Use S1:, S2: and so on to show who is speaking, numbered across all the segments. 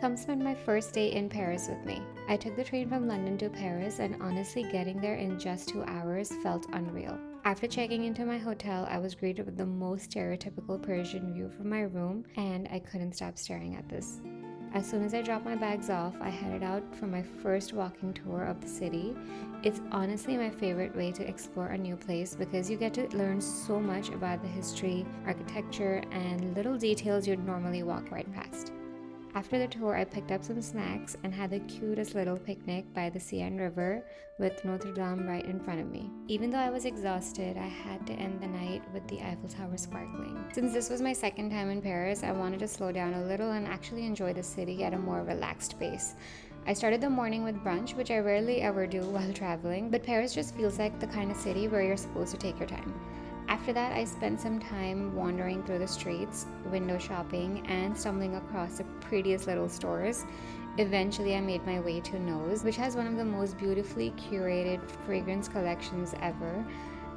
S1: Come spend my first day in Paris with me. I took the train from London to Paris, and honestly, getting there in just 2 hours felt unreal. After checking into my hotel, I was greeted with the most stereotypical Persian view from my room, and I couldn't stop staring at this. As soon as I dropped my bags off, I headed out for my first walking tour of the city. It's honestly my favorite way to explore a new place because you get to learn so much about the history, architecture, and little details you'd normally walk right past. After the tour, I picked up some snacks and had the cutest little picnic by the Seine River with Notre Dame right in front of me. Even though I was exhausted, I had to end the night with the Eiffel Tower sparkling. Since this was my second time in Paris, I wanted to slow down a little and actually enjoy the city at a more relaxed pace. I started the morning with brunch, which I rarely ever do while traveling, but Paris just feels like the kind of city where you're supposed to take your time. After that, I spent some time wandering through the streets, window shopping, and stumbling across the prettiest little stores. Eventually, I made my way to Nose, which has one of the most beautifully curated fragrance collections ever.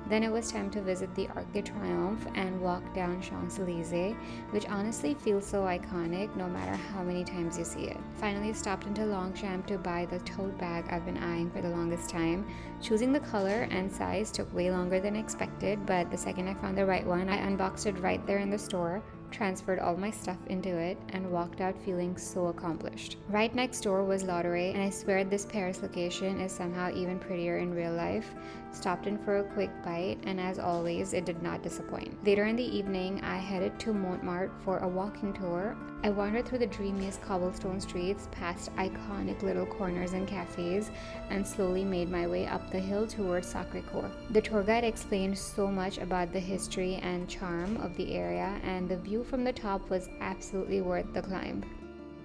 S1: Then it was time to visit the Arc de Triomphe and walk down Champs-Élysées, which honestly feels so iconic no matter how many times you see it. Finally stopped into Longchamp to buy the tote bag I've been eyeing for the longest time. Choosing the color and size took way longer than expected, but the second I found the right one, I unboxed it right there in the store, transferred all my stuff into it, and walked out feeling so accomplished. Right next door was Lottery, and I swear this Paris location is somehow even prettier in real life. Stopped in for a quick bite, and as always, it did not disappoint. Later in the evening, I headed to Montmartre for a walking tour. I wandered through the dreamiest cobblestone streets, past iconic little corners and cafes, and slowly made my way up the hill towards Sacré-Cœur. The tour guide explained so much about the history and charm of the area, and the view from the top was absolutely worth the climb.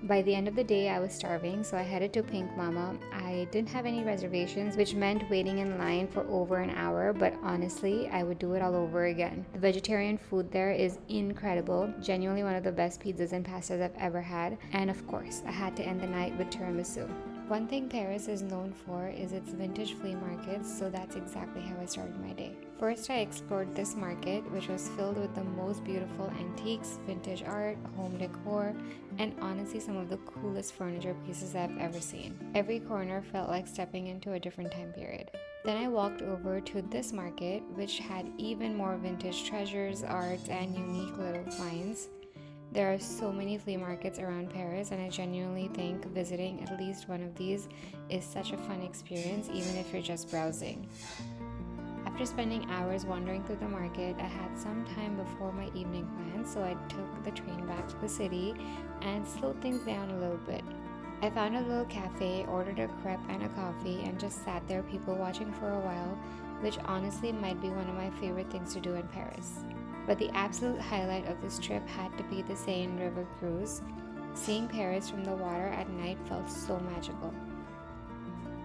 S1: By the end of the day, I was starving, so I headed to Pink Mama. I didn't have any reservations, which meant waiting in line for over an hour, but honestly, I would do it all over again. The vegetarian food there is incredible, genuinely one of the best pizzas and pastas I've ever had, and of course, I had to end the night with tiramisu. One thing Paris is known for is its vintage flea markets, so that's exactly how I started my day. First, I explored this market, which was filled with the most beautiful antiques, vintage art, home decor, and honestly some of the coolest furniture pieces I've ever seen. Every corner felt like stepping into a different time period. Then I walked over to this market, which had even more vintage treasures, art, and unique little finds. There are so many flea markets around Paris, and I genuinely think visiting at least one of these is such a fun experience, even if you're just browsing. After spending hours wandering through the market, I had some time before my evening plans, so I took the train back to the city and slowed things down a little bit. I found a little cafe, ordered a crepe and a coffee, and just sat there people watching for a while, which honestly might be one of my favorite things to do in Paris. But the absolute highlight of this trip had to be the Seine River cruise. Seeing Paris from the water at night felt so magical.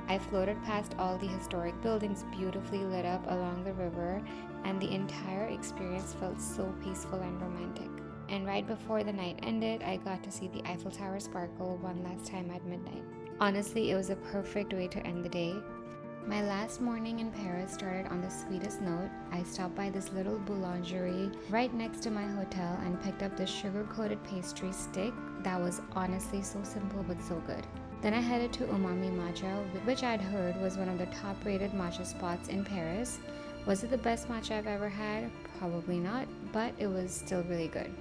S1: I floated past all the historic buildings beautifully lit up along the river, and the entire experience felt so peaceful and romantic. And right before the night ended, I got to see the Eiffel Tower sparkle one last time at midnight. Honestly, it was a perfect way to end the day. My last morning in Paris started on the sweetest note. I stopped by this little boulangerie right next to my hotel and picked up this sugar-coated pastry stick that was honestly so simple but so good. Then I headed to Umami Matcha, which I'd heard was one of the top-rated matcha spots in Paris. Was it the best matcha I've ever had? Probably not, but it was still really good.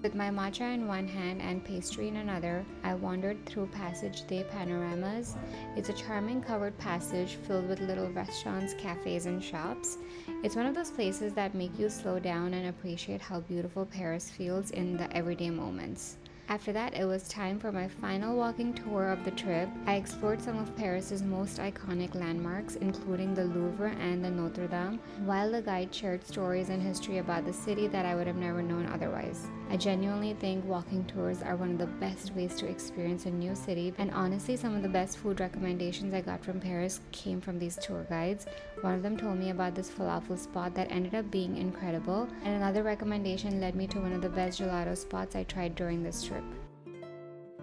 S1: With my matcha in one hand and pastry in another, I wandered through Passage des Panoramas. It's a charming covered passage filled with little restaurants, cafes, and shops. It's one of those places that make you slow down and appreciate how beautiful Paris feels in the everyday moments. After that, it was time for my final walking tour of the trip. I explored some of Paris's most iconic landmarks, including the Louvre and the Notre Dame, while the guide shared stories and history about the city that I would have never known otherwise. I genuinely think walking tours are one of the best ways to experience a new city, and honestly, some of the best food recommendations I got from Paris came from these tour guides. One of them told me about this falafel spot that ended up being incredible, and another recommendation led me to one of the best gelato spots I tried during this trip.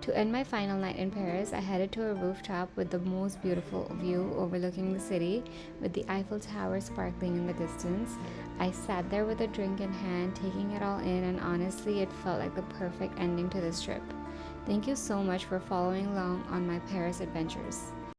S1: To end my final night in Paris, I headed to a rooftop with the most beautiful view overlooking the city, with the Eiffel Tower sparkling in the distance. I sat there with a drink in hand, taking it all in, and honestly, it felt like the perfect ending to this trip. Thank you so much for following along on my Paris adventures.